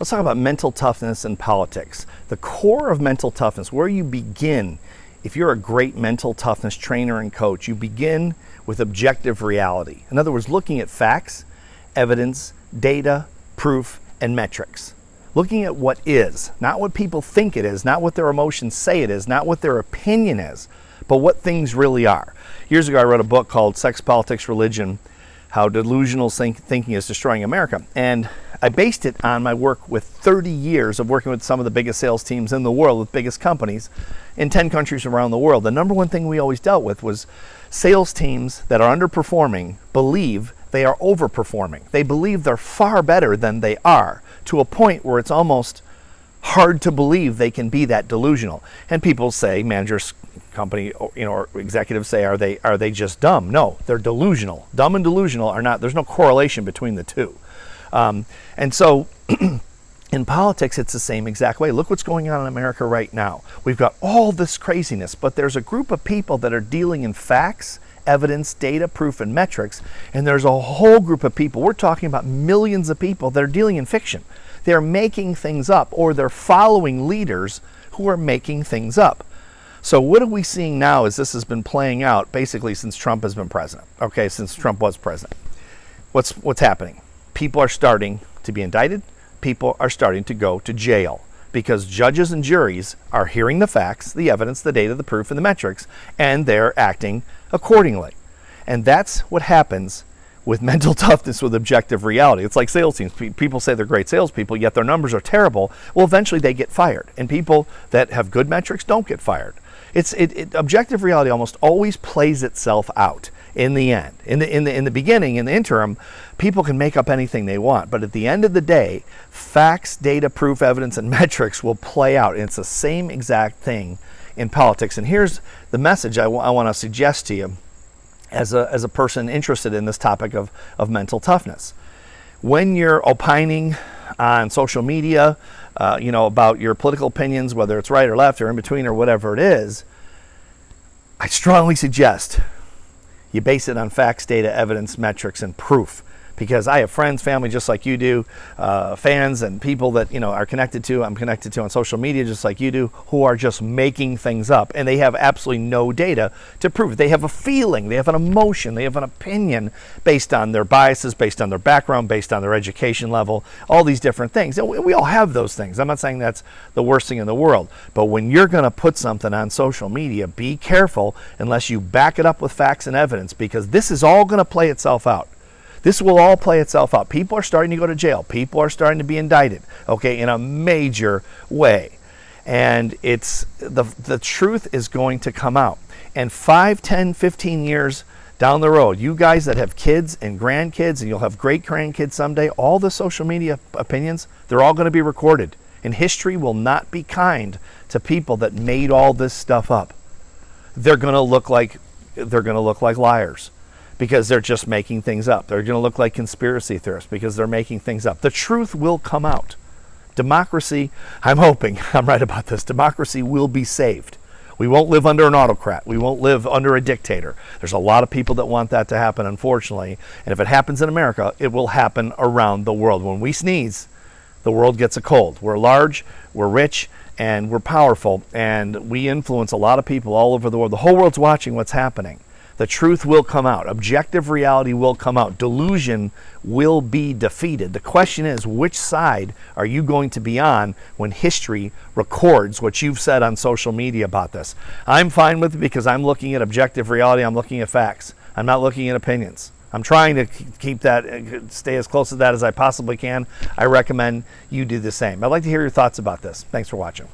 Let's talk about mental toughness in politics. The core of mental toughness, where you begin, if you're a great mental toughness trainer and coach, you begin with objective reality. In other words, looking at facts, evidence, data, proof, and metrics. Looking at what is, not what people think it is, not what their emotions say it is, not what their opinion is, but what things really are. Years ago, I wrote a book called Sex, Politics, Religion, How Delusional Thinking is Destroying America. And I based it on my work with 30 years of working with some of the biggest sales teams in the world, with biggest companies in 10 countries around the world. The number one thing we always dealt with was sales teams that are underperforming believe they are overperforming. They believe they're far better than they are, to a point where it's almost hard to believe they can be that delusional. And people say, managers, company, or executives say, are they just dumb? No, they're delusional. Dumb and delusional are not. There's no correlation between the two. And so in politics, it's the same exact way. Look what's going on in America right now. We've got all this craziness, but there's a group of people that are dealing in facts, evidence, data, proof, and metrics, and there's a whole group of people, we're talking about millions of people, that are dealing in fiction. They're making things up, or they're following leaders who are making things up. So what are we seeing now as this has been playing out basically since Trump has been president? Okay, since Trump was president. What's happening? People are starting to be indicted. People are starting to go to jail because judges and juries are hearing the facts, the evidence, the data, the proof, and the metrics, and they're acting accordingly. And that's what happens with mental toughness, with objective reality. It's like sales teams. People say they're great salespeople, yet their numbers are terrible. Well, eventually they get fired. And people that have good metrics don't get fired. Objective reality almost always plays itself out in the end. In the beginning, in the interim, people can make up anything they want. But at the end of the day, facts, data, proof, evidence, and metrics will play out. And it's the same exact thing in politics. And here's the message I want to suggest to you as a person interested in this topic of mental toughness. When you're opining on social media, about your political opinions, whether it's right or left or in between or whatever it is, I strongly suggest you base it on facts, data, evidence, metrics, and proof. Because I have friends, family, just like you do, fans and people that are connected to, I'm connected to on social media, just like you do, who are just making things up, and they have absolutely no data to prove it. They have a feeling, they have an emotion, they have an opinion based on their biases, based on their background, based on their education level, all these different things. And we all have those things. I'm not saying that's the worst thing in the world, but when you're going to put something on social media, be careful unless you back it up with facts and evidence, because this is all going to play itself out. This will all play itself out. People are starting to go to jail. People are starting to be indicted, okay, in a major way. And it's the truth is going to come out. And 5, 10, 15 years down the road, you guys that have kids and grandkids, and you'll have great grandkids someday, all the social media opinions, they're all going to be recorded. And history will not be kind to people that made all this stuff up. They're going to look like liars, because they're just making things up. They're going to look like conspiracy theorists because they're making things up. The truth will come out. Democracy, I'm hoping, I'm right about this, democracy will be saved. We won't live under an autocrat. We won't live under a dictator. There's a lot of people that want that to happen, unfortunately. And if it happens in America, it will happen around the world. When we sneeze, the world gets a cold. We're large, we're rich, and we're powerful, and we influence a lot of people all over the world. The whole world's watching what's happening. The truth will come out. Objective reality will come out. Delusion will be defeated. The question is, which side are you going to be on when history records what you've said on social media about this? I'm fine with it because I'm looking at objective reality. I'm looking at facts. I'm not looking at opinions. I'm trying to keep that, stay as close to that as I possibly can. I recommend you do the same. I'd like to hear your thoughts about this. Thanks for watching.